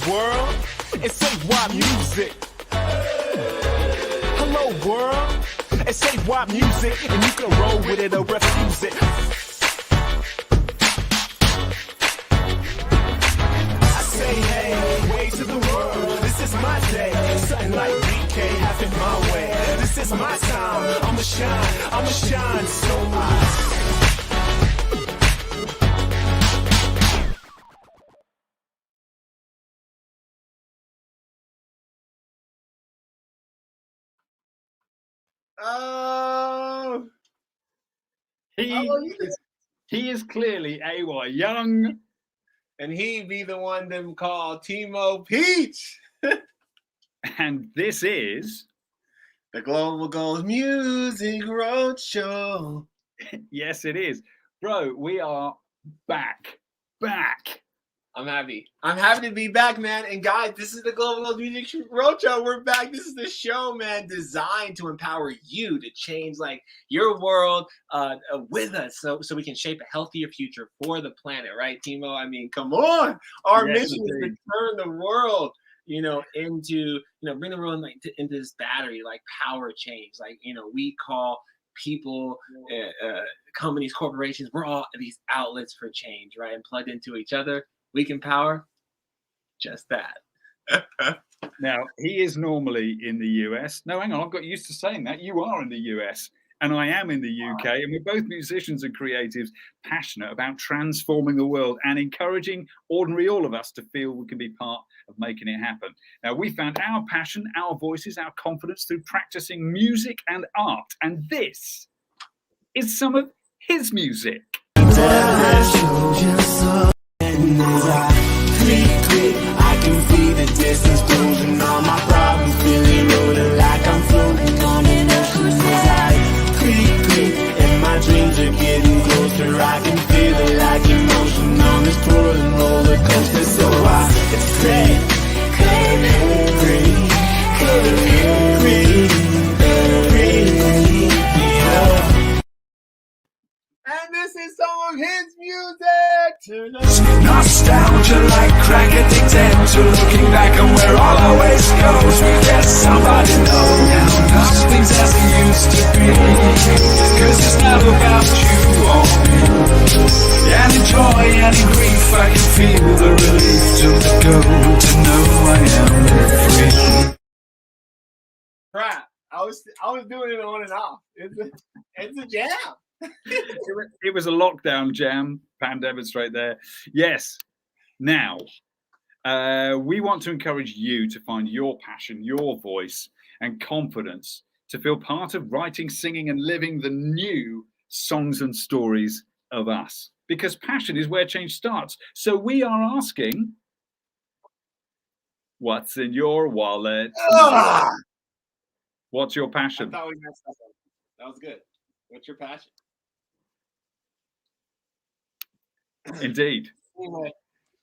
world, and say why music. Hello world, and say why music, and you can roll with it or refuse it. I say hey, way to the world, this is my day. Something like BK, have it my way. This is my time, I'ma shine so much. Oh, he is clearly AY young, and he be the one them called Timo Peach. And this is the Global Goals Music Roadshow. Yes, it is, bro. We are back. I'm happy to be back, man. And guys, this is the Global Goals Music Roadshow. We're back. This is the show, man, designed to empower you to change like your world with us, so we can shape a healthier future for the planet, right, Timo? I mean, come on. Our mission is to turn the world, into, bring the world into this battery, like power change. Like, we call people, companies, corporations, we're all these outlets for change, right? And plugged into each other, we can power just that. Now, he is normally in the US. No, hang on, I've got used to saying that. You are in the US and I am in the UK, and we're both musicians and creatives passionate about transforming the world and encouraging ordinary all of us to feel we can be part of making it happen. Now, we found our passion, our voices, our confidence through practicing music and art, and this is some of his music. I can see the distance closing, all my problems feeling older, like I'm floating on an ocean. As I creep, and my dreams are getting closer. I can feel it like emotion on this twirling roller coaster. So it's great. And this is some of his music. Nostalgia like crack addicted to looking back on where all our ways goes. We get somebody know now nothing's as it used to be, 'cause it's never about you or me. Any joy, any grief, I can feel the relief to let go, to know I am free. Crap, I was doing it on and off. It's a jam. It was a lockdown jam. Pan demonstrate there. Yes. Now, we want to encourage you to find your passion, your voice, and confidence to feel part of writing, singing, and living the new songs and stories of us. Because passion is where change starts. So we are asking, what's in your wallet? What's your passion? I thought we messed up. That was good. What's your passion? Indeed. Anyway,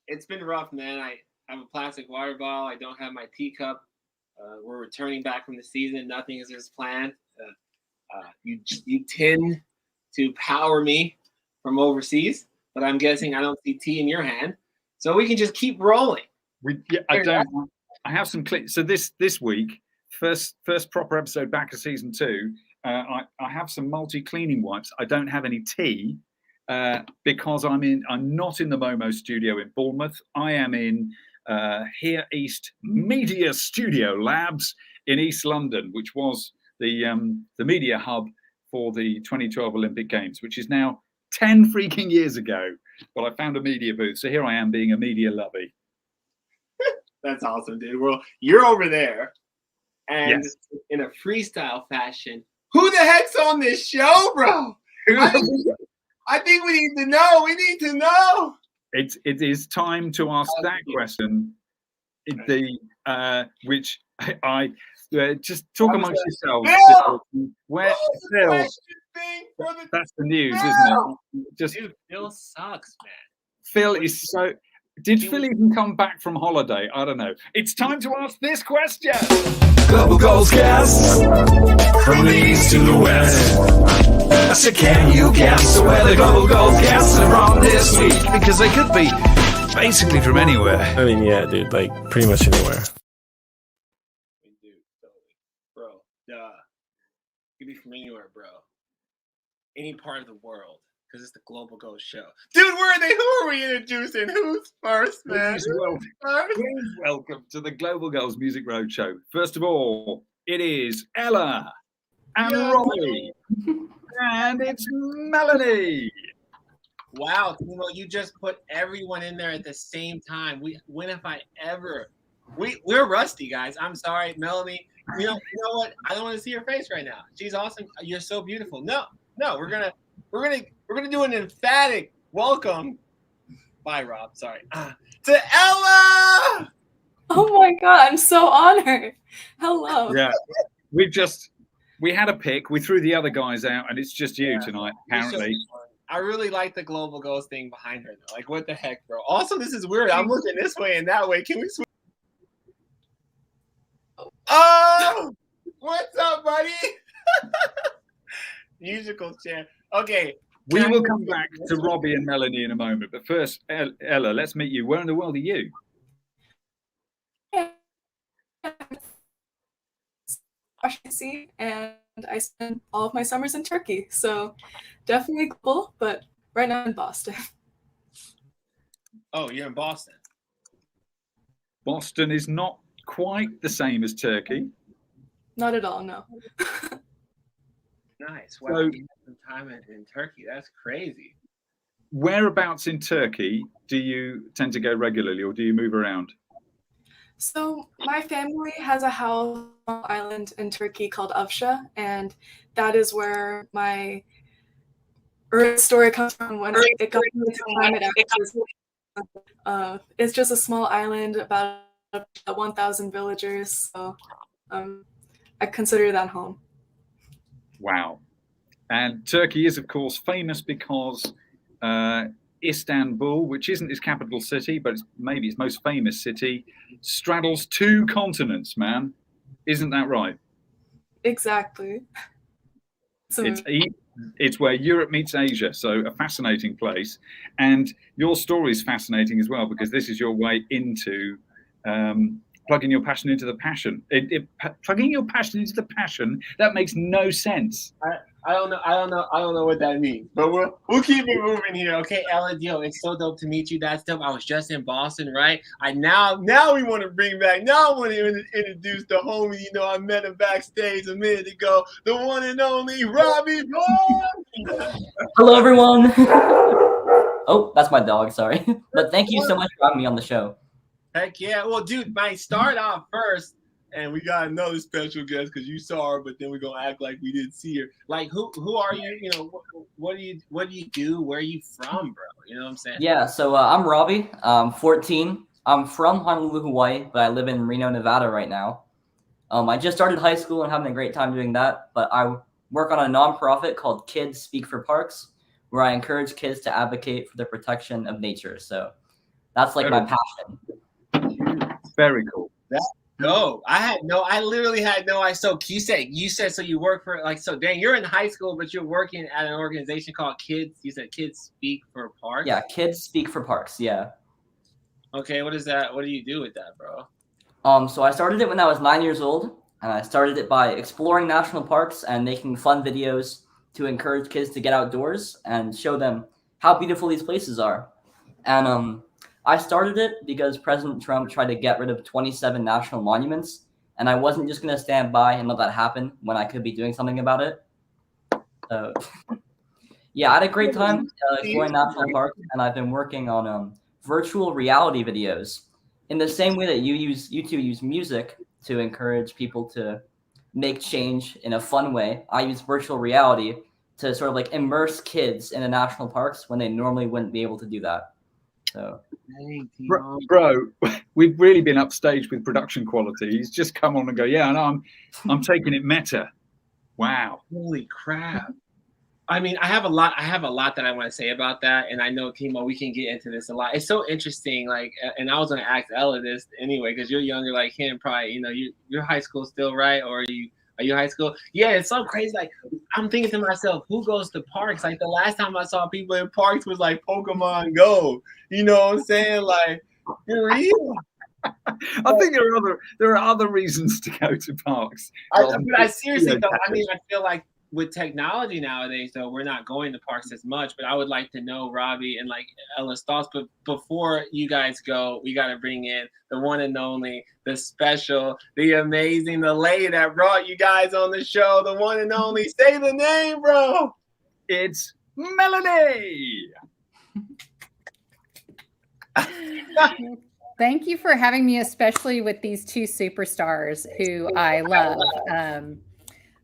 it's been rough, man. I have a plastic water bottle. I don't have my teacup. We're returning back from the season. Nothing is as planned. You tend to power me from overseas, but I'm guessing I don't see tea in your hand. So we can just keep rolling. I have some clips. So this week, first proper episode back of season 2, I have some multi-cleaning wipes. I don't have any tea. Because I'm not in the Momo studio in Bournemouth. I am in Here East Media Studio Labs in East London, which was the media hub for the 2012 Olympic Games, which is now 10 freaking years ago. But I found a media booth, so here I am being a media lovey. That's awesome, dude. Well, you're over there, and yes, in a freestyle fashion, who the heck's on this show, bro? I think we need to know. We need to know. It is time to ask that question. Which I just talk amongst yourselves. Where Phil? That's the news, isn't it? Dude, Phil sucks, man. Phil is so. Did Phil even come back from holiday? I don't know. It's time to ask this question. Global Goals guests from the east to the west. I said, can you guess where the Global Goals guests are from this week? Because they could be basically from anywhere. I mean, yeah, dude, like pretty much anywhere. Dude, totally. Bro, you could be from anywhere, bro. Any part of the world, because it's the Global Ghost Show. Dude, where are they? Who are we introducing? Who's first, man? Please welcome to the Global Girls Music Roadshow. First of all, it is Ella and Robbie, and it's Melanie. Wow, Timo, you just put everyone in there at the same time. When have I ever? We're rusty, guys. I'm sorry, Melanie. You know what? I don't want to see her face right now. She's awesome. You're so beautiful. No, we're gonna do an emphatic welcome. Bye, Rob. Sorry. To Ella. Oh my God, I'm so honored. Hello. Yeah, we had a pick. We threw the other guys out, and it's just you tonight, apparently. I really like the Global Ghost thing behind her, though. Like, what the heck, bro? Also, this is weird. I'm looking this way and that way. Can we switch? Oh, what's up, buddy? Musical chair. Okay. We will come back to Robbie and Melanie in a moment. But first, Ella, let's meet you. Where in the world are you? Washington, and I spend all of my summers in Turkey. So definitely cool, but right now I'm in Boston. Oh, you're in Boston. Boston is not quite the same as Turkey. Not at all, no. Nice. Wow, you had some time in Turkey. That's crazy. Whereabouts in Turkey do you tend to go regularly, or do you move around? So my family has a house on an island in Turkey called Avşa, and that is where my early story comes from. When it got into climate action, it's just a small island, about 1,000 villagers. So I consider that home. Wow. And Turkey is, of course, famous because Istanbul, which isn't its capital city, but it's maybe its most famous city, straddles 2 continents, man. Isn't that right? Exactly. It's where Europe meets Asia, so a fascinating place. And your story is fascinating as well, because this is your way into plugging your passion into the passion. Plugging your passion into the passion, that makes no sense. I don't know what that means, but we'll keep it moving here. Okay, Ella, yo, it's so dope to meet you. That's dope. I was just in Boston, right? Now we want to bring back. Now I want to introduce the homie. You know, I met him backstage a minute ago. The one and only Robbie Boy. Hello, everyone. Oh, that's my dog. Sorry, but thank you so much for having me on the show. Heck yeah. Well, dude, might start off first. And we got another special guest because you saw her, but then we're gonna act like we didn't see her. Like, who are you? You know, what do you do? Where are you from, bro? You know what I'm saying? Yeah. So I'm Robbie. I'm 14. I'm from Honolulu, Hawaii, but I live in Reno, Nevada right now. I just started high school and having a great time doing that. But I work on a nonprofit called Kids Speak for Parks, where I encourage kids to advocate for the protection of nature. So that's like my passion. Very cool. No, I literally had no idea. So you said so you work for dang, you're in high school, but you're working at an organization called Kids. You said Kids Speak for Parks? Yeah, Kids Speak for Parks, yeah. Okay, what is that? What do you do with that, bro? So I started it when I was 9 years old, and I started it by exploring national parks and making fun videos to encourage kids to get outdoors and show them how beautiful these places are. And I started it because President Trump tried to get rid of 27 national monuments, and I wasn't just going to stand by and let that happen when I could be doing something about it. So, yeah, I had a great time exploring national parks, and I've been working on virtual reality videos in the same way that you two use music to encourage people to make change in a fun way. I use virtual reality to sort of like immerse kids in the national parks when they normally wouldn't be able to do that. So, bro, we've really been upstaged with production quality. He's just come on and go, yeah, no, I'm taking it meta. Wow. Holy crap. I mean, I have a lot that I want to say about that, and I know, Timo, we can get into this a lot. It's so interesting, like, and I was going to ask Ella this anyway, because you're younger like him, probably. You know, you're high school still, right? Or Are you high school? Yeah, it's so crazy. Like, I'm thinking to myself, who goes to parks? Like, the last time I saw people in parks was like Pokemon Go. You know what I'm saying? Like, for real. I think there are other reasons to go to parks. I seriously though, I mean, I feel like with technology nowadays, though, we're not going to parks as much. But I would like to know Robbie and like Ella's thoughts. But before you guys go, we got to bring in the one and only, the special, the amazing, the lady that brought you guys on the show, the one and only. Say the name, bro. It's Melanie. Thank you for having me, especially with these two superstars who I love.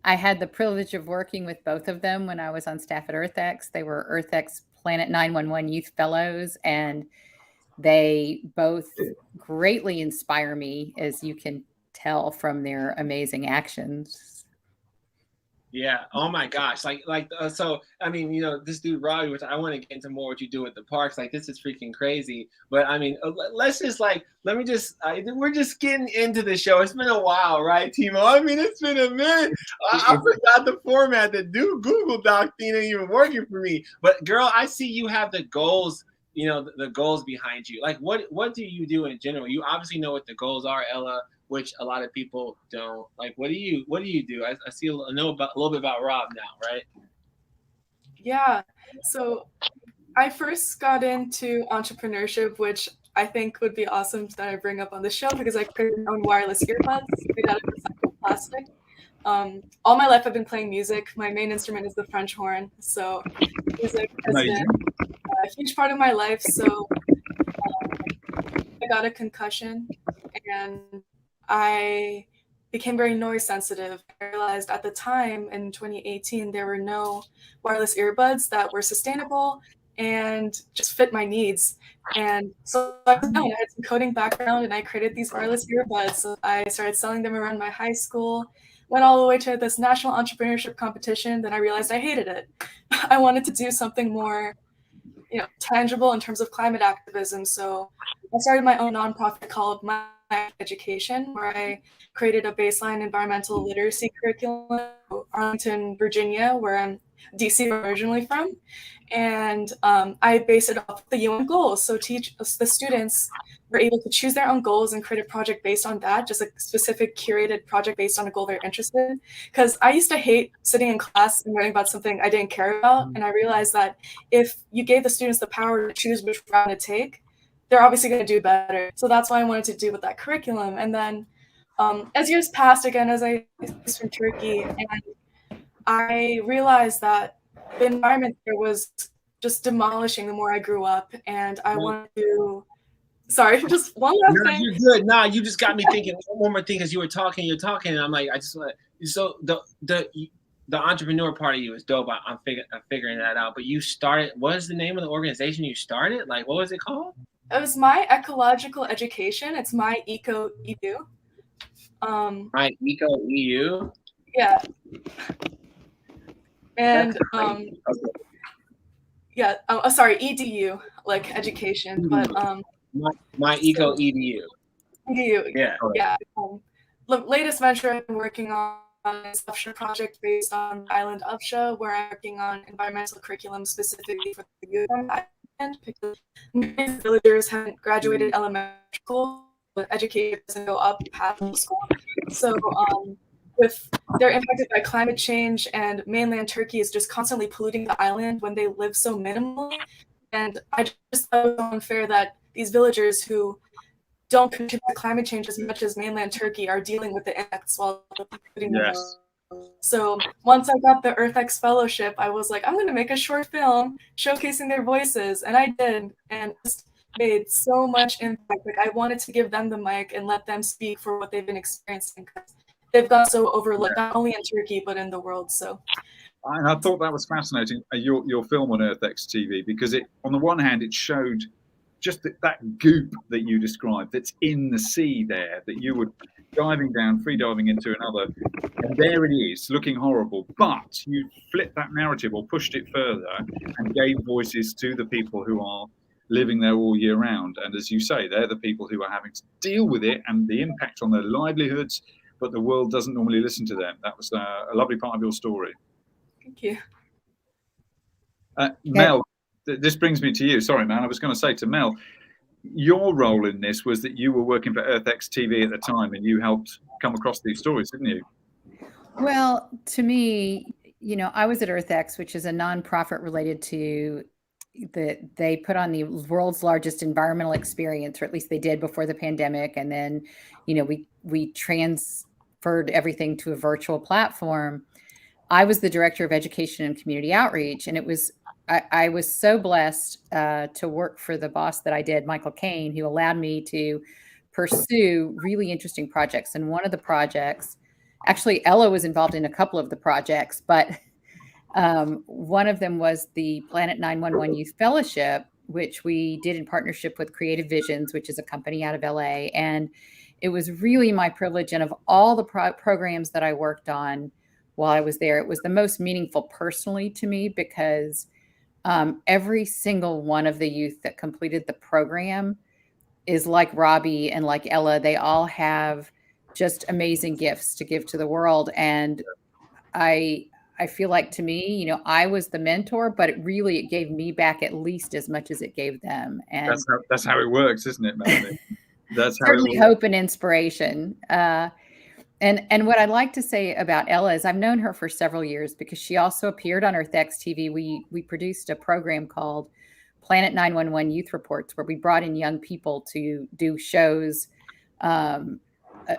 I had the privilege of working with both of them when I was on staff at EarthX. They were EarthX Planet 911 Youth Fellows, and they both greatly inspire me, as you can tell from their amazing actions. Yeah. Oh my gosh. So I mean, you know, this dude Robbie, which I want to get into more what you do at the parks. Like, this is freaking crazy. But I mean, let's just we're just getting into the show. It's been a while, right, Timo? I mean, it's been a minute. I forgot the format. The Google Doc thing ain't even working for me. But girl, I see you have the goals. You know, the goals behind you. Like, what do you do in general? You obviously know what the goals are, Ella, which a lot of people don't. Like, what do you do? I know about a little bit about Rob now, right? Yeah. So I first got into entrepreneurship, which I think would be awesome that I bring up on the show, because I created my own wireless earbuds made out of recycled plastic. All my life I've been playing music. My main instrument is the French horn. So music has been a huge part of my life. So I got a concussion and I became very noise sensitive. I realized at the time in 2018 there were no wireless earbuds that were sustainable and just fit my needs. And so I had some coding background and I created these wireless earbuds. So I started selling them around my high school, went all the way to this national entrepreneurship competition. Then I realized I hated it. I wanted to do something more, tangible in terms of climate activism. So I started my own nonprofit called My Education, where I created a baseline environmental literacy curriculum in Arlington, Virginia, where I'm DC originally from. And I based it off the UN goals. So the students were able to choose their own goals and create a project based on that, just a specific curated project based on a goal they're interested in. Because I used to hate sitting in class and learning about something I didn't care about. And I realized that if you gave the students the power to choose which route to take, they're obviously going to do better. So that's what I wanted to do with that curriculum. And then as years passed, again, as I was from Turkey, and I realized that the environment there was just demolishing the more I grew up. And I wanted to, sorry, just one last thing. You're good. Nah, you just got me thinking one more thing, because you're talking, and I'm like, so the entrepreneur part of you is dope. I'm figuring that out. But you started, what is the name of the organization you started? Like, what was it called? It was My Ecological Education. It's My Eco EU. My Eco EU? Yeah. And yeah, sorry, EDU, like education, but my Eco EDU. EDU. Yeah. Yeah. The latest venture I'm working on is Upsha project based on the island Upsha, where I'm working on environmental curriculum specifically for the youth on the island, because many villagers haven't graduated elementary school, but education doesn't go up past middle school. So they're impacted by climate change, and mainland Turkey is just constantly polluting the island when they live so minimally. And I just thought it was unfair that these villagers who don't contribute to climate change as much as mainland Turkey are dealing with the impacts while polluting the world. So once I got the EarthX fellowship, I was like, I'm going to make a short film showcasing their voices. And I did, and just made so much impact. Like, I wanted to give them the mic and let them speak for what they've been experiencing. They've gone so overlooked, not only in Turkey, but in the world. So I thought that was fascinating, your film on EarthX TV, because it, on the one hand, it showed just that goop that you described that's in the sea there, that you were diving down, free diving into another, and there it is, looking horrible. But you flipped that narrative or pushed it further and gave voices to the people who are living there all year round. And as you say, they're the people who are having to deal with it and the impact on their livelihoods, but the world doesn't normally listen to them. That was a lovely part of your story. Thank you. Mel, this brings me to you. Sorry, man. I was going to say to Mel, your role in this was that you were working for EarthX TV at the time, and you helped come across these stories, didn't you? Well, to me, I was at EarthX, which is a nonprofit related to they put on the world's largest environmental experience, or at least they did before the pandemic. And then, we transferred everything to a virtual platform. I was the director of education and community outreach, and I was so blessed to work for the boss that I did, Michael Kane, who allowed me to pursue really interesting projects. And one of the projects, actually, Ella was involved in a couple of the projects, but one of them was the Planet 911 Youth Fellowship, which we did in partnership with Creative Visions, which is a company out of LA. And it was really my privilege. And of all the programs that I worked on while I was there, it was the most meaningful personally to me, because every single one of the youth that completed the program is like Robbie and like Ella. They all have just amazing gifts to give to the world. And I feel like, to me, I was the mentor, but it gave me back at least as much as it gave them. And that's how it works, isn't it, Melanie? That's how certainly hope and inspiration. And what I'd like to say about Ella is I've known her for several years, because she also appeared on EarthX TV. We produced a program called Planet 911 Youth Reports, where we brought in young people to do shows.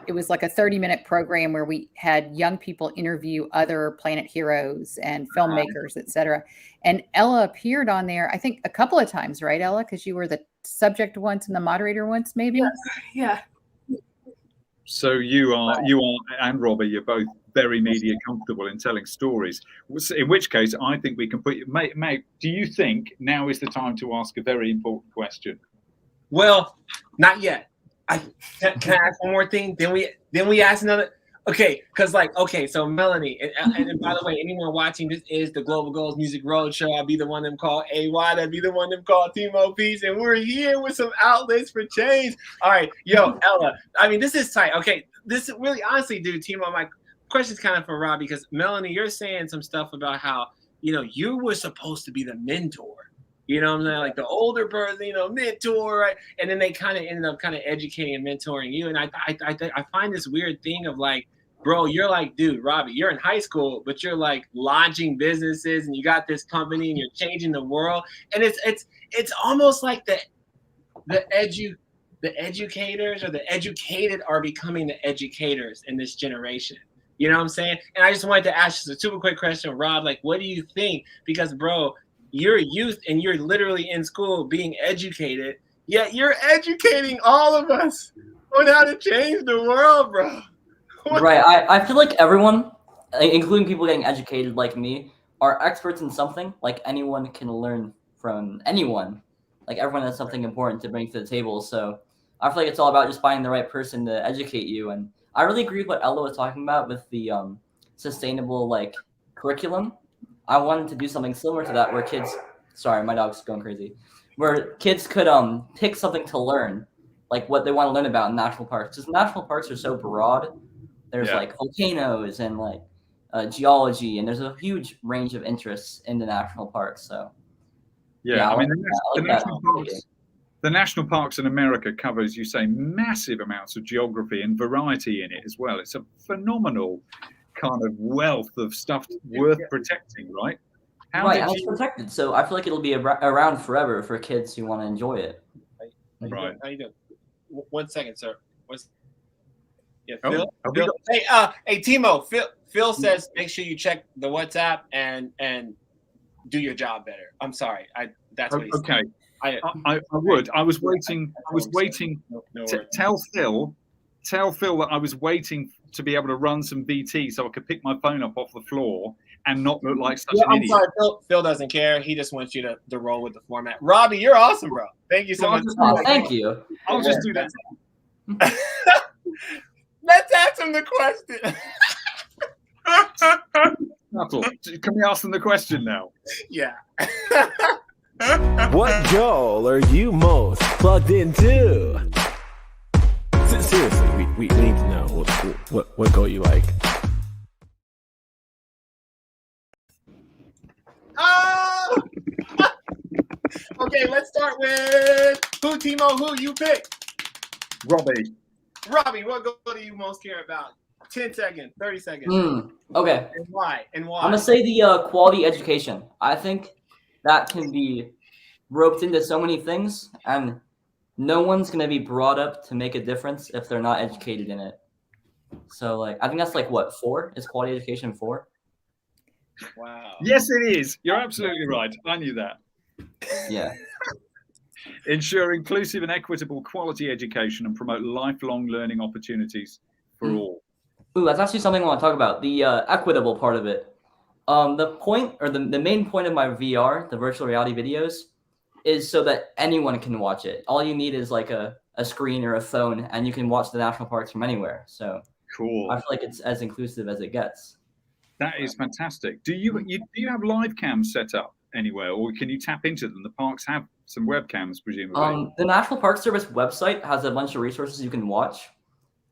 It was like a 30-minute program where we had young people interview other planet heroes and filmmakers, et cetera. And Ella appeared on there, I think, a couple of times, right, Ella? Because you were the subject once and the moderator once, maybe? Yeah. So you are, and Robbie, you're both very media comfortable in telling stories. In which case, I think we can put you, mate. Do you think now is the time to ask a very important question? Well, not yet. Can I ask one more thing? Then we ask another. Okay, because so Melanie, and by the way, anyone watching, this is the Global Goals Music Roadshow. I'll be the one them called AY. I'll be the one them called Timo Peach, and we're here with some outlets for change. All right, yo, Ella. I mean, this is tight. Okay, this is really, honestly, dude, Timo, my question's kind of for Rob, because Melanie, you're saying some stuff about how you were supposed to be the mentor. You know what I'm saying? Like the older person, mentor, right? And then they kind of ended up kind of educating and mentoring you. And I find this weird thing of like, bro, you're like, dude, Robbie, you're in high school, but you're like launching businesses and you got this company and you're changing the world. And it's almost like the educators or the educated are becoming the educators in this generation. You know what I'm saying? And I just wanted to ask you a super quick question, Rob, like, what do you think? Because, bro, you're a youth and you're literally in school being educated, yet you're educating all of us on how to change the world, bro. Right. I feel like everyone, including people getting educated like me, are experts in something. Like anyone can learn from anyone. Like everyone has something important to bring to the table. So I feel like it's all about just finding the right person to educate you. And I really agree with what Ella was talking about with the sustainable curriculum. I wanted to do something similar to that where kids, sorry, my dog's going crazy, where kids could pick something to learn, like what they want to learn about in national parks. Because national parks are so broad. There's like volcanoes and geology, and there's a huge range of interests in the national parks. So I mean, the national parks in America cover, as you say, massive amounts of geography and variety in it as well. It's a phenomenal kind of wealth of stuff worth protecting, right? And it's protected, so I feel like it'll be around forever for kids who want to enjoy it. Right. How you doing? 1 second, sir. Yeah, Oh, Phil. Hey, Timo. Phil says make sure you check the WhatsApp and do your job better. I'm sorry. That's what he said. Okay. I would. I was waiting. To tell Phil that I was waiting to be able to run some BT so I could pick my phone up off the floor and not look like such an idiot. I'm sorry, Phil doesn't care. He just wants you to roll with the format. Robbie, you're awesome, bro. Thank you so much. Thank you. I'll just do that. Let's ask him the question. Can we ask them the question now? Yeah. What goal are you most plugged into? Seriously, we need to know. now? What goal you like? Oh! Okay, let's start with who, Timo, who you pick? Robbie. Robbie, what goal do you most care about? 10 seconds, 30 seconds. Okay. And why? And why? I'm gonna say the quality education. I think that can be roped into so many things, and no one's gonna be brought up to make a difference if they're not educated in it. So, like, I think that's like what 4 is quality education 4. Wow. Yes, it is. You're absolutely right. I knew that. Yeah. Ensure inclusive and equitable quality education and promote lifelong learning opportunities for all. Ooh, that's actually something I want to talk about. The equitable part of it. The point, or the main point of my VR, the virtual reality videos, is so that anyone can watch it. All you need is like a screen or a phone, and you can watch the national parks from anywhere. So cool. I feel like it's as inclusive as it gets. That is fantastic. Do you have live cams set up anywhere, or can you tap into them? The parks have some webcams, presumably. The National Park Service website has a bunch of resources you can watch.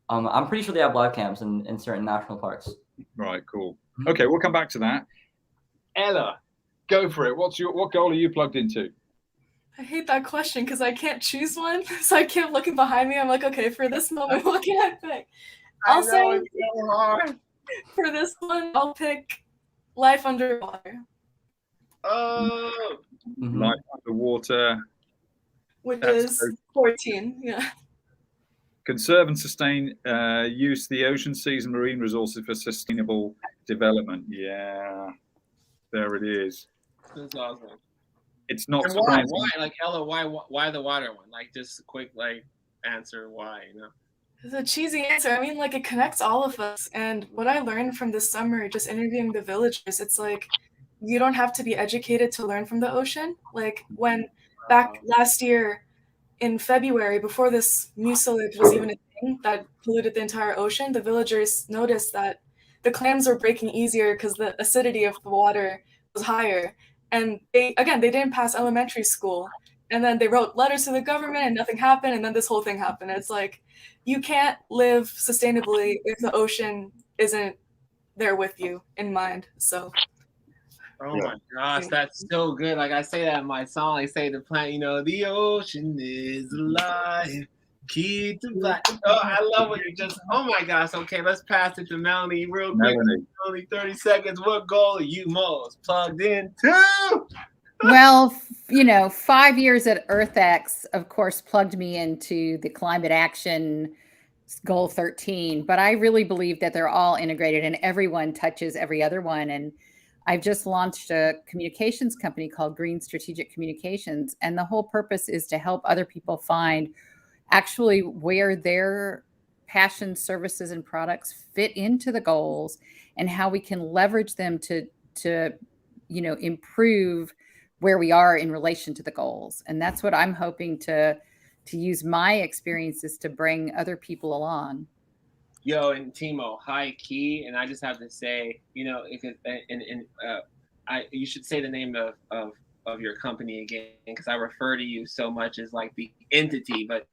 I'm pretty sure they have live cams in certain national parks. Right, cool. Okay, we'll come back to that. Ella, go for it. What goal are you plugged into? I hate that question because I can't choose one. So I keep looking behind me. I'm like, okay, for this moment, what can I pick? I'll say it's so hard. For this one, I'll pick life underwater. Oh. Life underwater. Which is 14, yeah. Conserve and sustain use the ocean, seas, and marine resources for sustainable development. Yeah, there it is. That's awesome. It's not and surprising. Why? Like Ella, why the water one? Like just a quick answer why, you know? It's a cheesy answer. I mean, like, it connects all of us. And what I learned from this summer, just interviewing the villagers, it's like, you don't have to be educated to learn from the ocean. Like, when back last year in February, before this mucilage was even a thing that polluted the entire ocean, the villagers noticed that the clams were breaking easier because the acidity of the water was higher. And they didn't pass elementary school. And then they wrote letters to the government and nothing happened. And then this whole thing happened. It's like, you can't live sustainably if the ocean isn't there with you in mind. So. Oh my gosh, that's so good. Like I say that in my song, I say the plant, you know, the ocean is alive. Keep the black. Oh, I love what you just. Oh my gosh. Okay, let's pass it to Melanie real quick. Only 30 seconds. What goal are you most plugged into? Well, 5 years at EarthX, of course, plugged me into the climate action goal 13. But I really believe that they're all integrated and everyone touches every other one. And I've just launched a communications company called Green Strategic Communications. And the whole purpose is to help other people find actually where their passion, services, and products fit into the goals and how we can leverage them to improve where we are in relation to the goals. And that's what I'm hoping to use my experiences to bring other people along. Yo, and Timo, high key, and I just have to say, you should say the name of your company again, because I refer to you so much as like the entity, but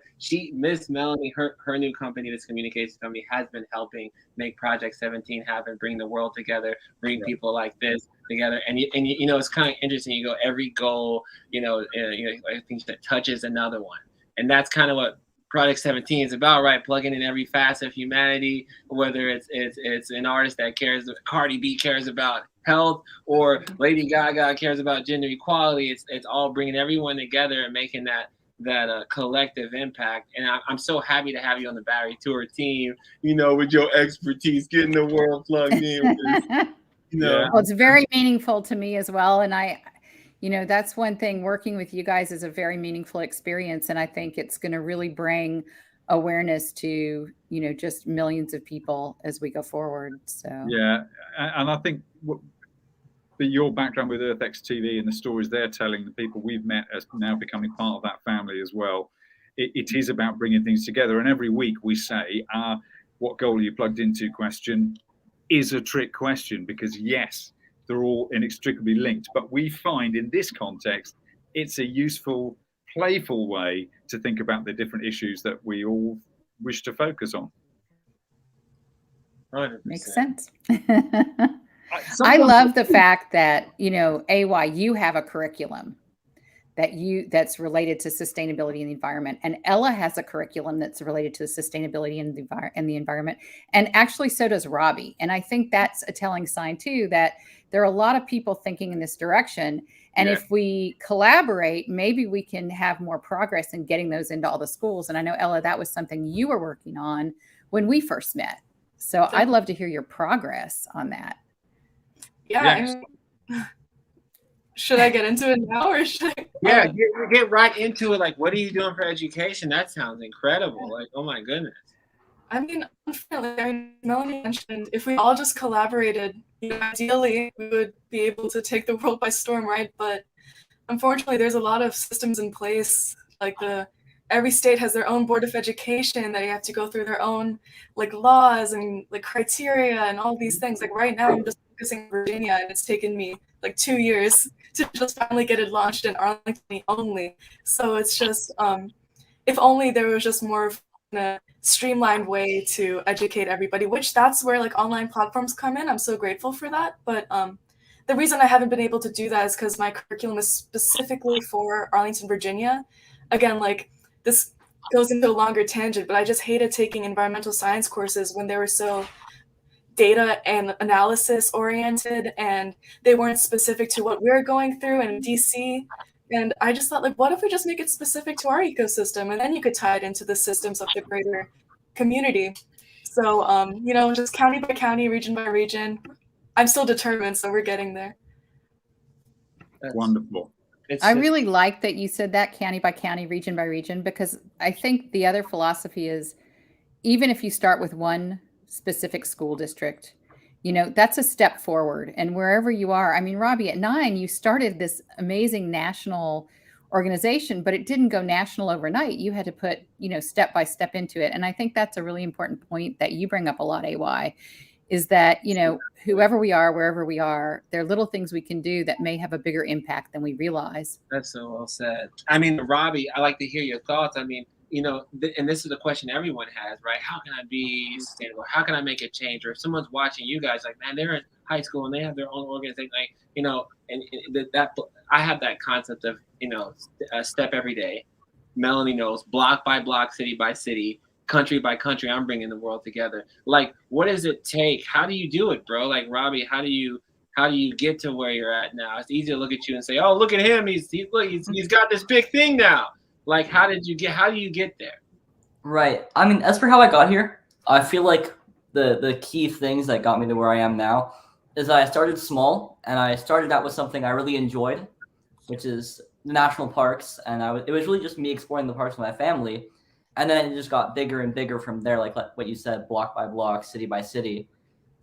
Miss Melanie, her new company, this communications company, has been helping make Project 17 happen, bring the world together, bring people like this together, and it's kind of interesting. You go every goal, I think that touches another one, and that's kind of what Project 17 is about, right? Plugging in every facet of humanity, whether it's an artist that cares, Cardi B cares about health, or Lady Gaga cares about gender equality. It's all bringing everyone together and making that collective impact. And I'm so happy to have you on the Battery Tour team, with your expertise, getting the world plugged in. Well, it's very meaningful to me as well. And that's one thing, working with you guys is a very meaningful experience. And I think it's going to really bring awareness to, just millions of people as we go forward. So, yeah. And I think your background with EarthX TV and the stories they're telling, the people we've met as now becoming part of that family as well, it is about bringing things together. And every week we say, what goal are you plugged into question is a trick question, because yes, they're all inextricably linked. But we find in this context, it's a useful, playful way to think about the different issues that we all wish to focus on. 100%. Makes sense. I love the fact that, you know, AY, you have a curriculum that's related to sustainability and the environment, and Ella has a curriculum that's related to sustainability and the environment, and actually so does Robbie. And I think that's a telling sign too, that there are a lot of people thinking in this direction. And if we collaborate, maybe we can have more progress in getting those into all the schools. And I know, Ella, that was something you were working on when we first met. So I'd love to hear your progress on that. Yeah. Should I get into it now, or should I? Yeah, get right into it. Like, what are you doing for education? That sounds incredible. Like, oh my goodness. I mean, unfortunately, Melanie mentioned if we all just collaborated, you know, ideally we would be able to take the world by storm, right? But unfortunately, there's a lot of systems in place. Like every state has their own board of education that you have to go through their own like laws and like criteria and all these things. Like right now, I'm just focusing on Virginia, and it's taken me like 2 years to just finally get it launched in Arlington only. So it's just, if only there was just more of a streamlined way to educate everybody, which that's where like online platforms come in. I'm so grateful for that. But the reason I haven't been able to do that is because my curriculum is specifically for Arlington, Virginia. Again, like this goes into a longer tangent, but I just hated taking environmental science courses when they were so data and analysis oriented, and they weren't specific to what we're going through in DC. And I just thought, like, what if we just make it specific to our ecosystem, and then you could tie it into the systems of the greater community. So, you know, just county by county, region by region. I'm still determined, so we're getting there. That's wonderful. I really like that you said that, county by county, region by region, because I think the other philosophy is, even if you start with one specific school district, you know, that's a step forward. And wherever you are, I mean, Robbie, at 9, you started this amazing national organization, but it didn't go national overnight. You had to put, you know, step by step into it. And I think that's a really important point that you bring up a lot, AY, is that, you know, whoever we are, wherever we are, there are little things we can do that may have a bigger impact than we realize. That's so well said. I mean, Robbie, I like to hear your thoughts. I mean, you know, and this is the question everyone has, right? How can I be sustainable? How can I make a change? Or if someone's watching you guys, like, man, they're in high school and they have their own organization, like, you know, and that I have that concept of, you know, a step every day. Melanie knows, block by block, city by city, country by country, I'm bringing the world together. Like, what does it take? How do you do it, bro? Like, Robbie, how do you get to where you're at now? It's easy to look at you and say, oh, look at him. He's got this big thing now. Like, how do you get there? Right. I mean, as for how I got here, I feel like the key things that got me to where I am now is that I started small, and I started out with something I really enjoyed, which is the national parks. And it was really just me exploring the parks with my family. And then it just got bigger and bigger from there, like what you said, block by block, city by city.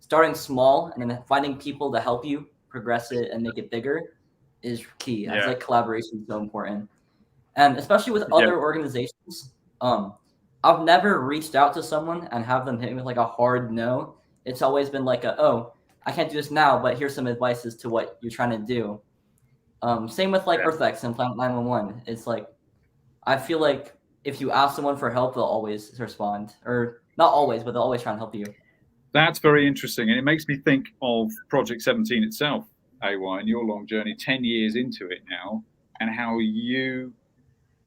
Starting small and then finding people to help you progress it and make it bigger is key. I feel like collaboration is so important. And especially with other organizations, I've never reached out to someone and have them hit me with like a hard no. It's always been like oh, I can't do this now, but here's some advice as to what you're trying to do. Same with like EarthX and Planet 911. It's like, I feel like if you ask someone for help, they'll always respond. Or not always, but they'll always try and help you. That's very interesting. And it makes me think of Project 17 itself, AY, and your long journey, 10 years into it now, and how you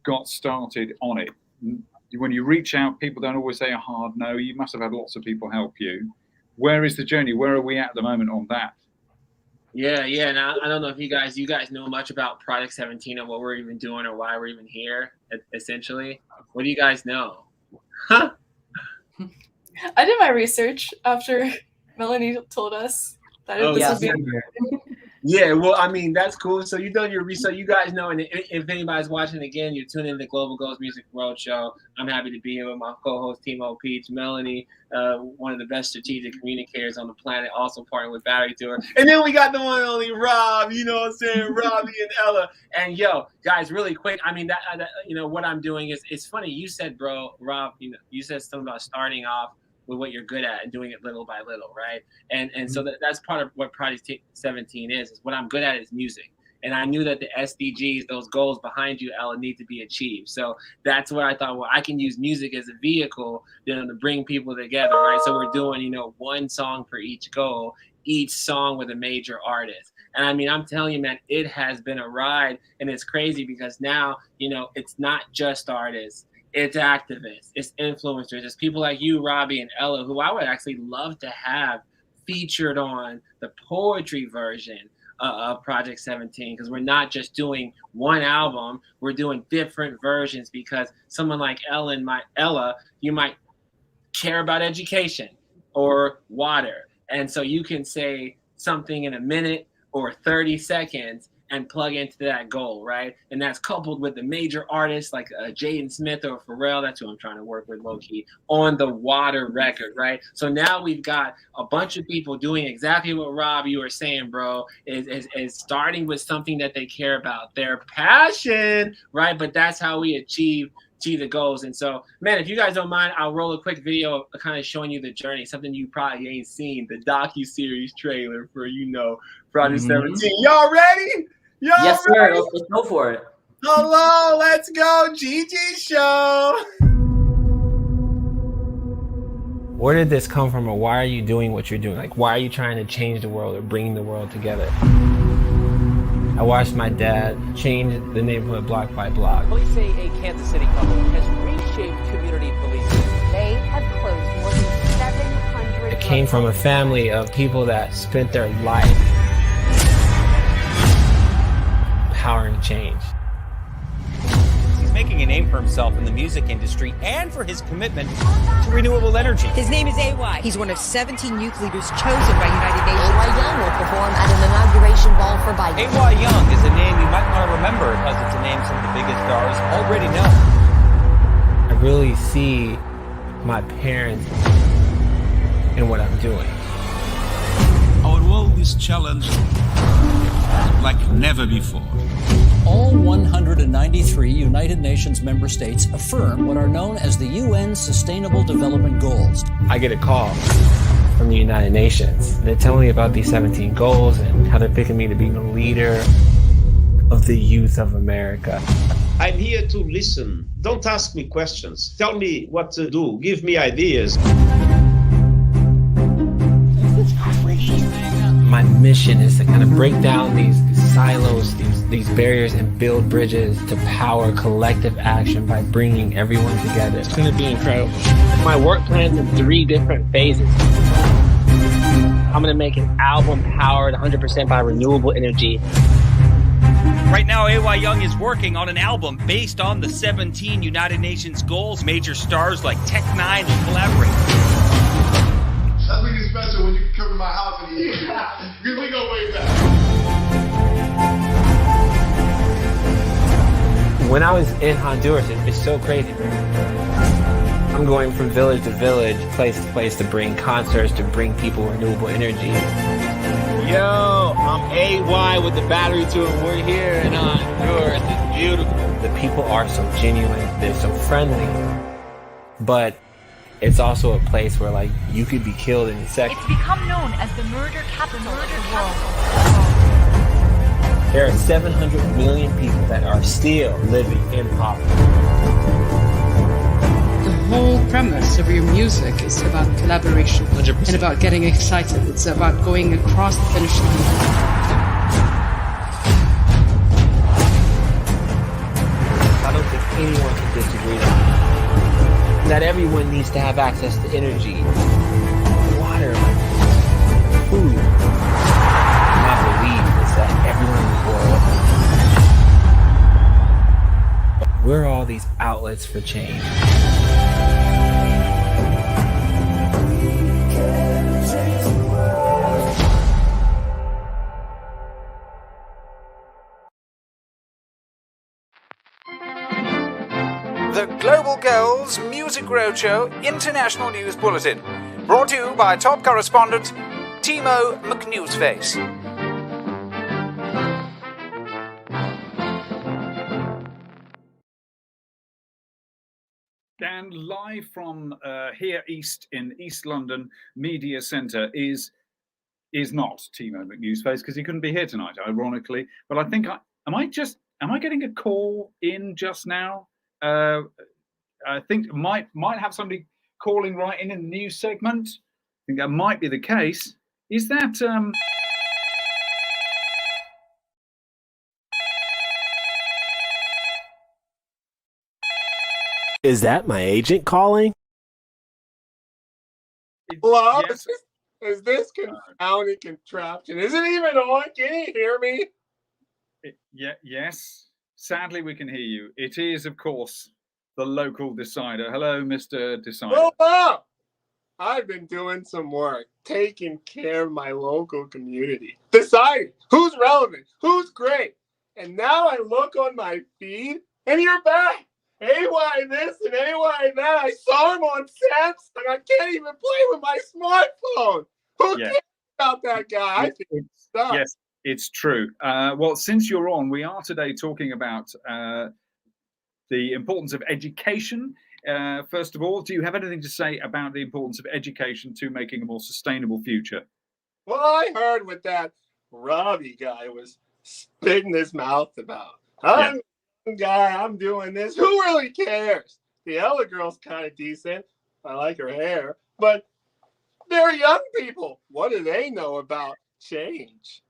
got started on it. When you reach out, people don't always say a hard no. You must have had lots of people help you. Where is the journey? Where are we at the moment on that? Yeah. And I don't know if you guys know much about Project 17 and what we're even doing or why we're even here, essentially. What do you guys know? Huh? I did my research after Melanie told us that this would be. Yeah, well, I mean, that's cool. So you've done your research. You guys know, and if anybody's watching again, you're tuning in to the Global Goals Music Roadshow. I'm happy to be here with my co-host, Timo Peach, Melanie, one of the best strategic communicators on the planet, also partnered with Battery Tour. And then we got the one and only Rob, you know what I'm saying, Robbie and Ella. And yo, guys, really quick, I mean, that you know, what I'm doing is, it's funny. You said, bro, Rob, you know, you said something about starting off with what you're good at and doing it little by little, right? And so that's part of what Project 17 is what I'm good at is music. And I knew that the SDGs, those goals behind you, Ella, need to be achieved. So that's what I thought, well, I can use music as a vehicle, you know, to bring people together, right? So we're doing, you know, one song for each goal, each song with a major artist. And I mean, I'm telling you, man, it has been a ride. And it's crazy because now, you know, it's not just artists. It's activists, it's influencers, it's people like you, Robbie, and Ella, who I would actually love to have featured on the poetry version of Project 17, because we're not just doing one album, we're doing different versions, because someone like Ella, you might care about education or water. And so you can say something in a minute or 30 seconds and plug into that goal, right? And that's coupled with the major artists like Jaden Smith or Pharrell, that's who I'm trying to work with low-key, on the water record, right? So now we've got a bunch of people doing exactly what Rob, you were saying, bro, is starting with something that they care about, their passion, right? But that's how we achieve the goals. And so, man, if you guys don't mind, I'll roll a quick video kind of showing you the journey, something you probably ain't seen, the docu-series trailer for, you know, Project 17. Y'all ready? Yes, sir. Let's go for it. Hello, let's go, GG Show. Where did this come from, or why are you doing what you're doing? Like, why are you trying to change the world or bring the world together? I watched my dad change the neighborhood block by block. Police say a Kansas City couple has reshaped community policing. They have closed more than 700. It came from a family of people that spent their life powering change. He's making a name for himself in the music industry and for his commitment to renewable energy. His name is AY. He's one of 17 youth leaders chosen by United Nations. AY Young will perform at an inauguration ball for Biden. AY Young is a name you might want to remember because it's a name some of the biggest stars already know. I really see my parents in what I'm doing. Our world is challenged like never before. All 193 United Nations member states affirm what are known as the UN Sustainable Development Goals. I get a call from the United Nations. They're telling me about these 17 goals and how they're picking me to be the leader of the youth of America. I'm here to listen. Don't ask me questions. Tell me what to do. Give me ideas. This is crazy. My mission is to kind of break down these silos, these barriers, and build bridges to power collective action by bringing everyone together. It's going to be incredible. My work plan's in 3 different phases. I'm going to make an album powered 100% by renewable energy. Right now, AY Young is working on an album based on the 17 United Nations goals. Major stars like Tech9 will collaborate. Nothing is special when you can come to my house and eat. Because we go way back. When I was in Honduras, it's so crazy. I'm going from village to village, place to place to bring concerts, to bring people renewable energy. Yo, I'm AY with the battery tour. We're here in Honduras. It's beautiful. The people are so genuine, they're so friendly, but it's also a place where, like, you could be killed in a second. It's become known as the murder capital of the world. There are 700 million people that are still living in poverty. The whole premise of your music is about collaboration 100%. and about getting excited. It's about going across the finish line. I don't think anyone can disagree that everyone needs to have access to energy, water, food. My belief is that everyone in the world, we're all these outlets for change. The Global Girls Music Roadshow International News Bulletin, brought to you by top correspondent Timo McNewsface. Dan, live from here in East London Media Centre is is not Timo McNewsface because he couldn't be here tonight, ironically. But I think am I getting a call in just now? I think might have somebody calling right in the news segment. I think that might be the case. Is that Is that my agent calling? Hello? Yes. Is this confounding contraption? Is it even on? Can you hear me? Yes. Sadly, we can hear you. It is, of course, the local decider. Hello, Mr. Decider. Hello! I've been doing some work, taking care of my local community, deciding who's relevant, who's great. And now I look on my feed, and you're back. AY this and AY that. I saw him on Samsung. I can't even play with my smartphone. Who cares about that guy? I think it's stuff. Yes, it's true. Well, since you're on, we are today talking about the importance of education. First of all, do you have anything to say about the importance of education to making a more sustainable future? Well, I heard what that Robbie guy was spitting his mouth about. I'm a young guy, I'm doing this. Who really cares? The Ella girl's kind of decent. I like her hair. But they're young people. What do they know about change?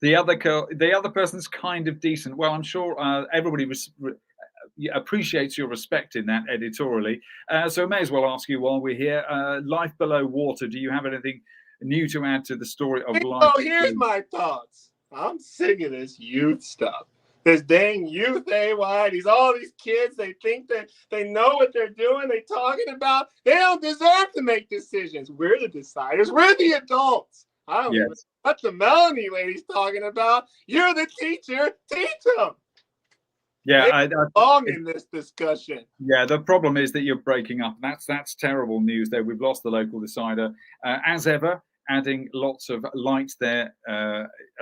The other person's kind of decent. Well, I'm sure everybody appreciates your respect in that editorially. So I may as well ask you while we're here, Life Below Water, do you have anything new to add to the story of life? Oh, here's my thoughts. I'm sick of this youth stuff. This dang youth AY, all these kids, they think that they know what they're doing, they talking about. They don't deserve to make decisions. We're the deciders. We're the adults. I don't even know what the Melanie lady's talking about. You're the teacher. Teach them. Yeah, I belong in this discussion. Yeah, the problem is that you're breaking up. That's terrible news there. We've lost the local decider. As ever, adding lots of light there,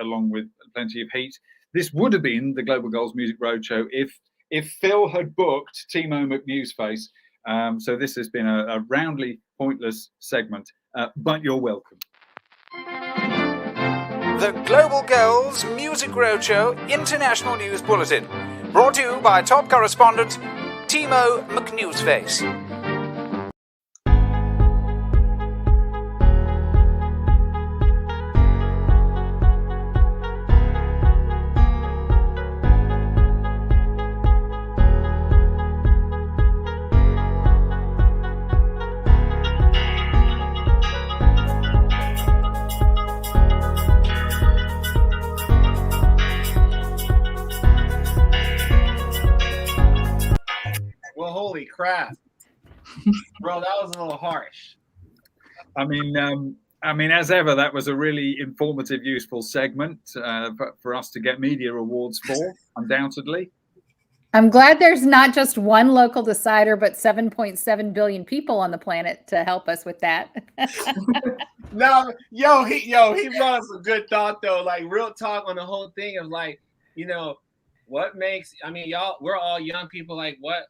along with plenty of heat. This would have been the Global Goals Music Roadshow if Phil had booked Timo McNewsface. So this has been a roundly pointless segment, but you're welcome. The Global Goals Music Roadshow International News Bulletin. Brought to you by top correspondent Timo McNewsface. Well, holy crap. Bro, that was a little harsh. I mean, as ever, that was a really informative, useful segment for us to get media awards for, undoubtedly. I'm glad there's not just one local decider, but 7.7 billion people on the planet to help us with that. No, he brought us a good thought though. Like real talk on the whole thing of like, what makes, we're all young people. Like what,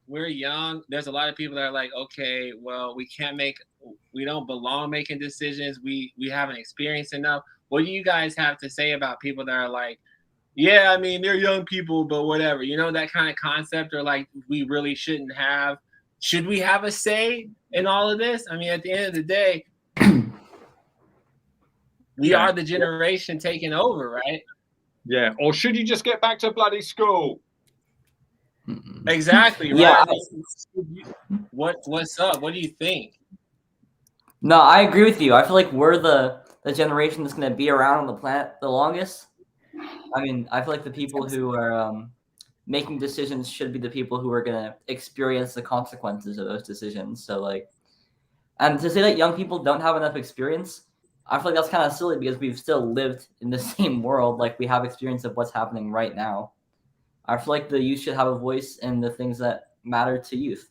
we're young. There's a lot of people that are like, okay, well, we don't belong making decisions. We haven't experienced enough. What do you guys have to say about people that are like, yeah, they're young people, but whatever, that kind of concept, or like we really should we have a say in all of this? At the end of the day, we are the generation taking over, right? Yeah. Or should you just get back to bloody school? Exactly. Yeah. Right. What's up? What do you think? No, I agree with you. I feel like we're the generation that's going to be around on the planet the longest. I feel like the people who are making decisions should be the people who are going to experience the consequences of those decisions. So and to say that young people don't have enough experience, I feel like that's kind of silly because we've still lived in the same world. Like we have experience of what's happening right now. I feel like the youth should have a voice in the things that matter to youth.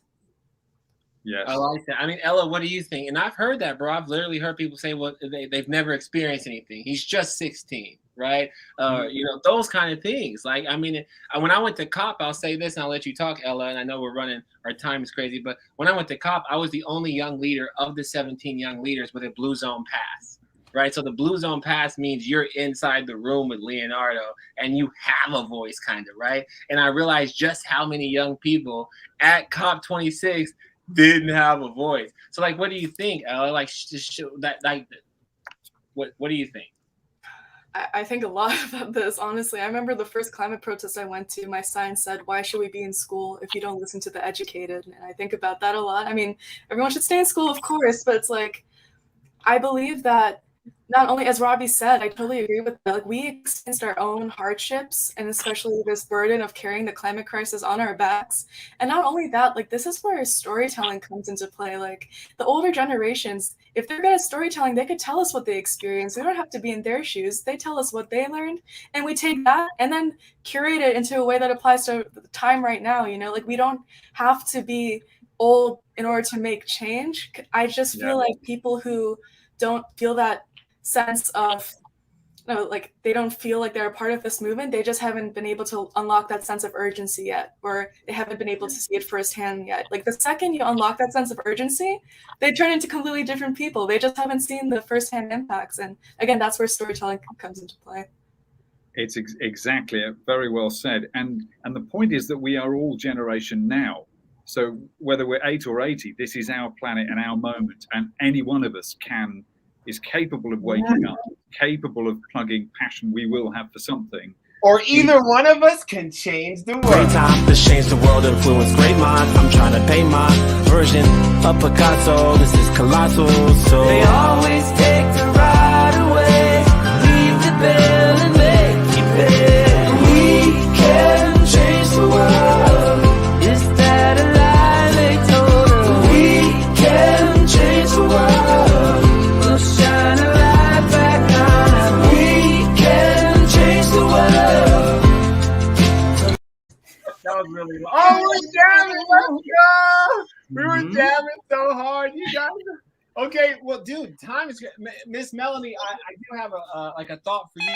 Yes. I like that. Ella, what do you think? And I've heard that, bro. I've literally heard people say, well, they've never experienced anything. He's just 16. right? You know, those kind of things. Like, I mean, when I went to COP, I'll say this, and I'll let you talk, Ella, and I know we're running, our time is crazy, but when I went to COP, I was the only young leader of the 17 young leaders with a Blue Zone pass, right? So the Blue Zone pass means you're inside the room with Leonardo and you have a voice, kind of, right? And I realized just how many young people at COP 26 didn't have a voice. So, like, what do you think, Ella? Like, that, like, what do you think? I think a lot about this, honestly. I remember the first climate protest I went to, my sign said, "Why should we be in school if you don't listen to the educated?" And I think about that a lot. I mean, everyone should stay in school, of course, but it's like, I believe that not only, as Robbie said, I totally agree with that, like, we experienced our own hardships, and especially this burden of carrying the climate crisis on our backs. And not only that, like, this is where storytelling comes into play. Like, the older generations, if they're good at storytelling, they could tell us what they experienced. We don't have to be in their shoes. They tell us what they learned, and we take that and then curate it into a way that applies to the time right now, you know? Like, we don't have to be old in order to make change. I just feel like people who don't feel that sense of, like, they don't feel like they're a part of this movement, they just haven't been able to unlock that sense of urgency yet, or they haven't been able to see it firsthand yet. Like, the second you unlock that sense of urgency, they turn into completely different people. They just haven't seen the firsthand impacts. And again, that's where storytelling comes into play. It's exactly very well said. And the point is that we are all Generation Now. So whether we're 8 or 80, this is our planet and our moment, and any one of us is capable of waking up, capable of plugging passion we will have for something. Or either one of us can change the world. Great time to change the world, influence great minds. I'm trying to paint my version of Picasso. This is colossal. So they always take the right away, leave the bill and make you pay. We can change the world. Is that a lie they told us? We can change the world. We'll shine a light back on us. We can change the world. That was really long. Oh, we're jamming. Let's go. We were jamming so hard. You guys. Okay, well, dude, time is. Miss Melanie, I do have a thought for you.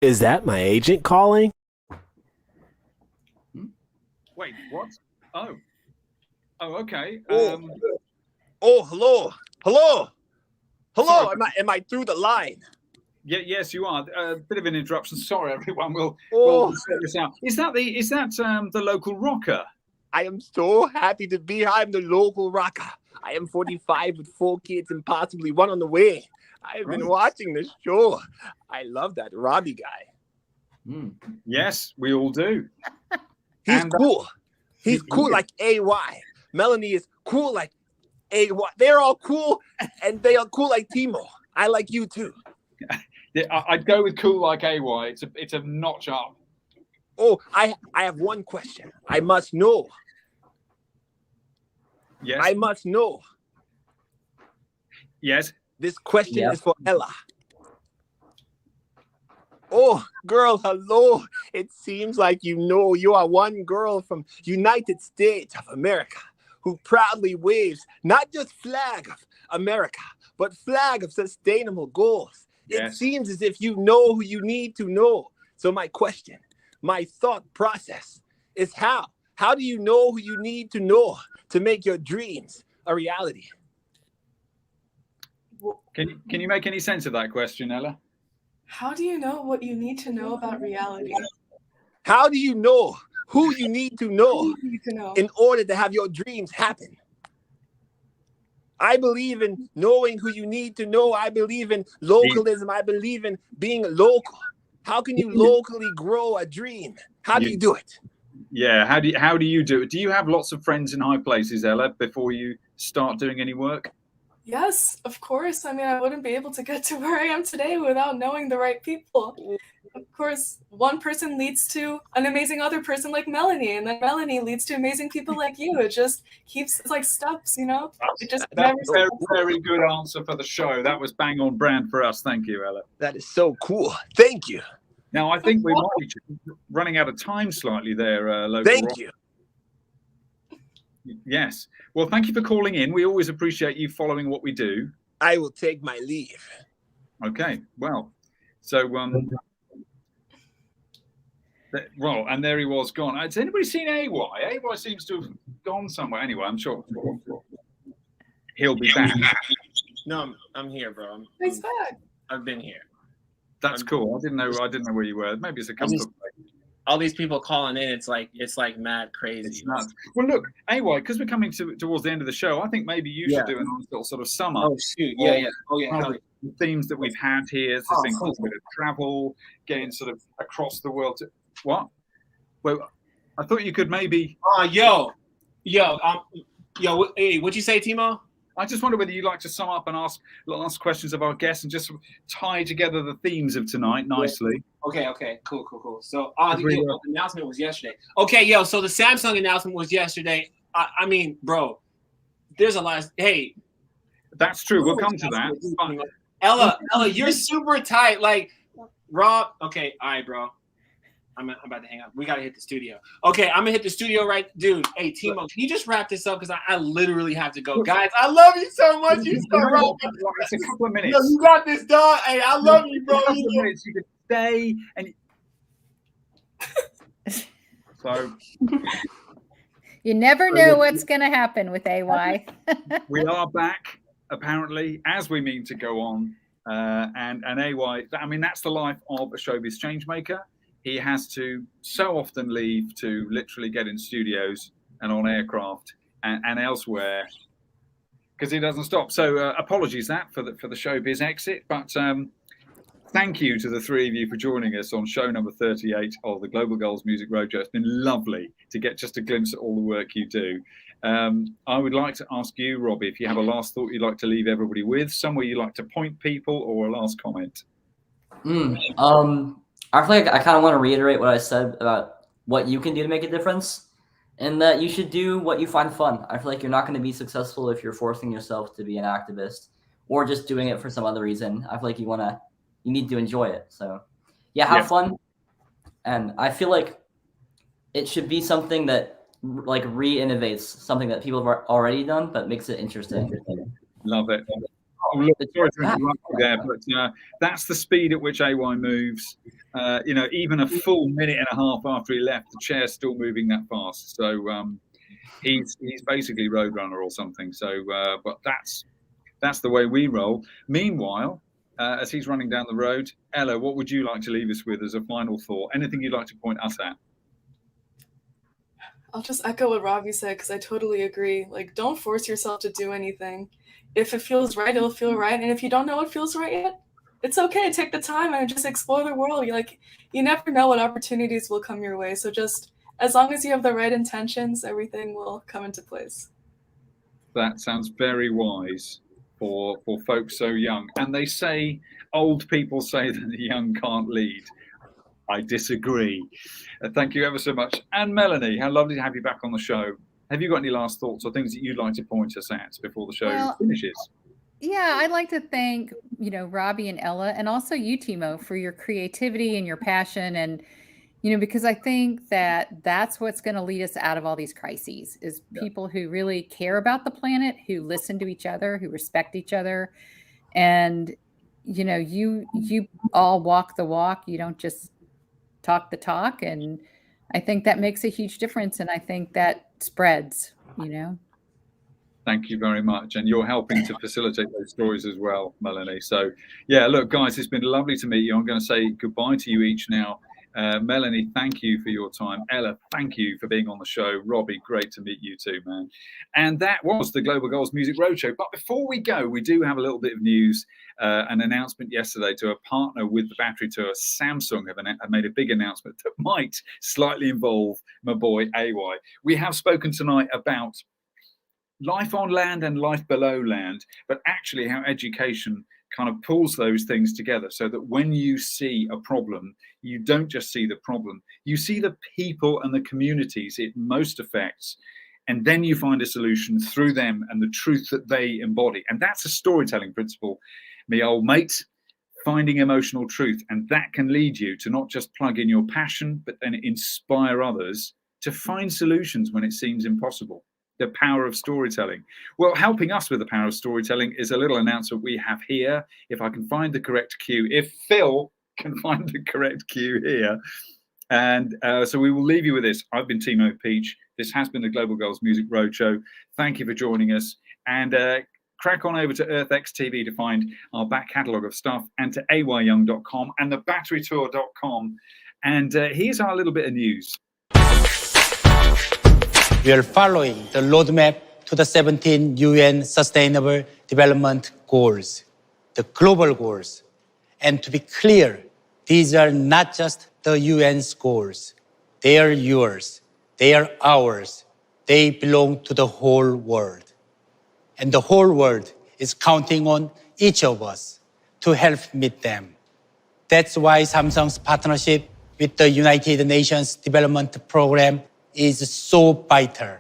Is that my agent calling? Wait, what? Oh, okay. Hello. Sorry. Am I through the line? Yeah, yes, you are. A bit of an interruption. Sorry, everyone. We'll sort this out. Is that the local rocker? I am so happy to be here. I'm the local rocker. I am 45 with 4 kids and possibly one on the way. I've been watching the show. I love that Robbie guy. Yes, we all do. He's cool. He's cool like AY. Melanie is cool like AY. They're all cool, and they are cool like Timo. I like you too. Yeah, I'd go with cool like AY. It's a notch up. Oh, I have one question. I must know. Yes. I must know. Yes. This question is for Ella. Oh, girl, hello. It seems like you are one girl from United States of America who proudly waves not just flag of America, but flag of sustainable goals. Yes. It seems as if you know who you need to know. So my question, my thought process is how? How do you know who you need to know to make your dreams a reality? Can you make any sense of that question, Ella? How do you know what you need to know about reality? How do you know who you need to know in order to have your dreams happen? I believe in knowing who you need to know. I believe in localism. I believe in being local. How can you locally grow a dream? How do you do it? Yeah, how do you do it? Do you have lots of friends in high places, Ella, before you start doing any work? Yes, of course. I mean, I wouldn't be able to get to where I am today without knowing the right people. Of course, one person leads to an amazing other person like Melanie, and then Melanie leads to amazing people like you. It just keeps, it's like steps, you know? It just That's a very good answer for the show. That was bang on brand for us. Thank you, Ella. That is so cool. Thank you. Now, I think we might be running out of time slightly there, local. Thank you. Yes. Well, thank you for calling in. We always appreciate you following what we do. I will take my leave. Okay. Well, so well, and there he was gone. Has anybody seen AY? AY seems to have gone somewhere. Anyway, I'm sure he'll be back. No, I'm here, bro. He's back. I've been here. That's cool. I didn't know where you were. Maybe it's a comfort place. All these people calling in, it's like mad crazy. It's nuts. Well, look, AY, because we're coming towards the end of the show, I think maybe you should do a nice little sort of sum up. Oh shoot! Yeah. The themes that we've had here, this thing called a bit of travel, getting sort of across the world. What? Well, I thought you could maybe. Yo, hey, what'd you say, Timo? I just wonder whether you'd like to sum up and ask questions of our guests and just tie together the themes of tonight nicely. Okay, cool. So, the announcement was yesterday. Okay, so the Samsung announcement was yesterday. I mean, bro, there's a lot. Hey, that's true. We'll come to that. Ella, you're super tight. Like, Rob. Okay, all right, bro. I'm about to hang up. We gotta hit the studio. Okay, I'm gonna hit the studio, right, dude. Hey, Timo, can you just wrap this up because I literally have to go, guys. I love you so much. You so right. It's a couple of minutes. Yo, you got this, dog. Hey, I love you, bro. A couple of minutes. You could stay and. So. You never know what's going to happen with AY. We are back, apparently, as we mean to go on. And AY, I mean, that's the life of a showbiz changemaker. He has to so often leave to literally get in studios and on aircraft and elsewhere because he doesn't stop. So apologies for the showbiz exit, but thank you to the three of you for joining us on show number 38 of the Global Goals Music Roadshow. It's been lovely to get just a glimpse at all the work you do. I would like to ask you, Robbie, if you have a last thought you'd like to leave everybody with, somewhere you'd like to point people, or a last comment. I feel like I kind of want to reiterate what I said about what you can do to make a difference, and that you should do what you find fun. I feel like you're not going to be successful if you're forcing yourself to be an activist or just doing it for some other reason. I feel like you need to enjoy it. So yeah, have fun. And I feel like it should be something that like re-innovates something that people have already done, but makes it interesting. Love it. Oh, look, sorry to interrupt you there, but that's the speed at which AY moves. Even a full minute and a half after he left, the chair's still moving that fast. So he's basically Roadrunner or something. So, but that's the way we roll. Meanwhile, as he's running down the road, Ella, what would you like to leave us with as a final thought? Anything you'd like to point us at? I'll just echo what Robbie said because I totally agree. Like, don't force yourself to do anything. If it feels right, it'll feel right. And if you don't know what feels right yet, it's okay. Take the time and just explore the world. You never know what opportunities will come your way. So just as long as you have the right intentions, everything will come into place. That sounds very wise for folks so young. And they say, old people say that the young can't lead. I disagree. Thank you ever so much. And Melanie, how lovely to have you back on the show. Have you got any last thoughts or things that you'd like to point us at before the show finishes? Yeah, I'd like to thank, Robbie and Ella, and also you, Timo, for your creativity and your passion. And, because I think that that's what's going to lead us out of all these crises is people who really care about the planet, who listen to each other, who respect each other. And, you all walk the walk. You don't just talk the talk. And I think that makes a huge difference. And I think that spreads, Thank you very much. And you're helping to facilitate those stories as well, Melanie. So, yeah, look, guys, it's been lovely to meet you. I'm going to say goodbye to you each now. Melanie, thank you for your time. Ella, thank you for being on the show. Robbie, great to meet you too, man. And that was the Global Goals Music Roadshow. But before we go, we do have a little bit of news. An announcement yesterday to a partner with the battery tour. Samsung have made a big announcement that might slightly involve my boy AY. We have spoken tonight about life on land and life below land, but actually how education kind of pulls those things together so that when you see a problem, you don't just see the problem, you see the people and the communities it most affects, and then you find a solution through them and the truth that they embody. And that's a storytelling principle, me old mate, finding emotional truth. And that can lead you to not just plug in your passion, but then inspire others to find solutions when it seems impossible. the power of storytelling. Well, helping us with the power of storytelling is a little announcement we have here. If I can find the correct cue, if Phil can find the correct cue here. And so we will leave you with this. I've been Timo Peach. This has been the Global Girls Music Roadshow. Thank you for joining us. And crack on over to EarthX TV to find our back catalogue of stuff, and to ayyoung.com and thebatterytour.com. And here's our little bit of news. We are following the roadmap to the 17 UN Sustainable Development Goals, the global goals. And to be clear, these are not just the UN's goals. They are yours. They are ours. They belong to the whole world. And the whole world is counting on each of us to help meet them. That's why Samsung's partnership with the United Nations Development Program is so vital.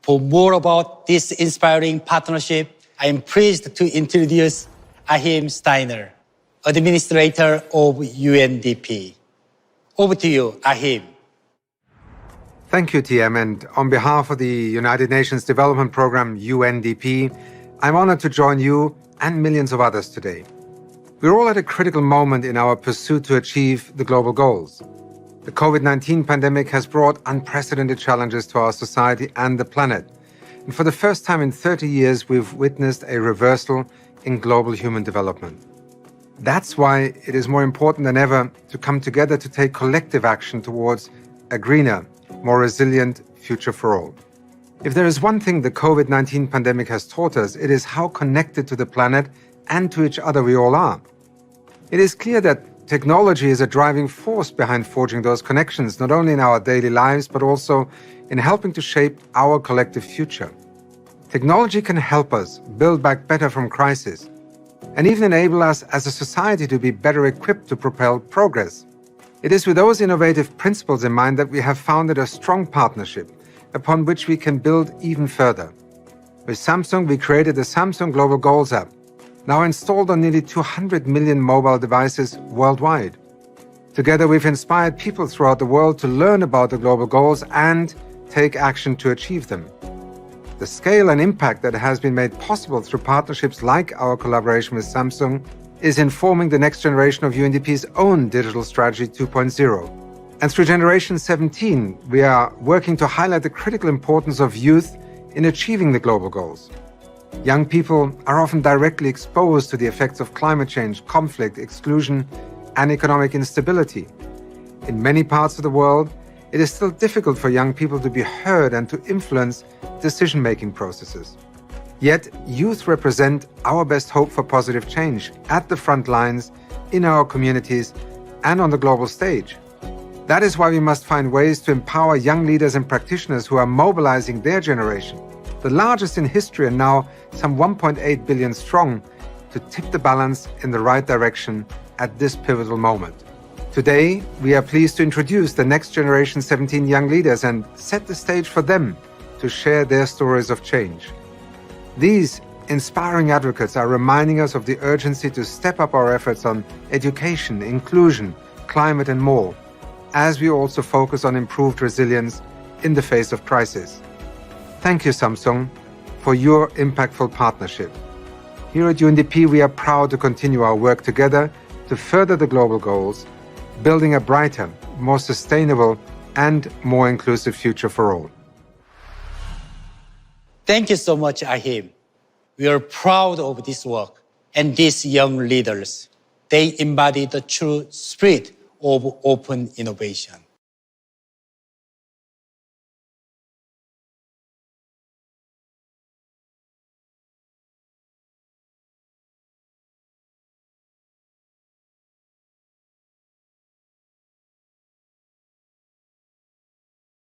For more about this inspiring partnership, I am pleased to introduce Achim Steiner, Administrator of UNDP. Over to you, Achim. Thank you, TM. And on behalf of the United Nations Development Programme, UNDP, I'm honored to join you and millions of others today. We're all at a critical moment in our pursuit to achieve the global goals. The COVID-19 pandemic has brought unprecedented challenges to our society and the planet. And for the first time in 30 years, we've witnessed a reversal in global human development. That's why it is more important than ever to come together to take collective action towards a greener, more resilient future for all. If there is one thing the COVID-19 pandemic has taught us, it is how connected to the planet and to each other we all are. It is clear that technology is a driving force behind forging those connections, not only in our daily lives, but also in helping to shape our collective future. Technology can help us build back better from crisis, and even enable us as a society to be better equipped to propel progress. It is with those innovative principles in mind that we have founded a strong partnership upon which we can build even further. With Samsung, we created the Samsung Global Goals app, now installed on nearly 200 million mobile devices worldwide. Together, we've inspired people throughout the world to learn about the global goals and take action to achieve them. The scale and impact that has been made possible through partnerships like our collaboration with Samsung is informing the next generation of UNDP's own Digital Strategy 2.0. And through Generation 17, we are working to highlight the critical importance of youth in achieving the global goals. Young people are often directly exposed to the effects of climate change, conflict, exclusion, and economic instability. In many parts of the world, it is still difficult for young people to be heard and to influence decision-making processes. Yet, youth represent our best hope for positive change at the front lines, in our communities, and on the global stage. That is why we must find ways to empower young leaders and practitioners who are mobilizing their generation, the largest in history and now some 1.8 billion strong, to tip the balance in the right direction at this pivotal moment. Today, we are pleased to introduce the next generation 17 young leaders and set the stage for them to share their stories of change. These inspiring advocates are reminding us of the urgency to step up our efforts on education, inclusion, climate, and more, as we also focus on improved resilience in the face of crisis. Thank you, Samsung, for your impactful partnership. Here at UNDP, we are proud to continue our work together to further the global goals, building a brighter, more sustainable, and more inclusive future for all. Thank you so much, Achim. We are proud of this work and these young leaders. They embody the true spirit of open innovation.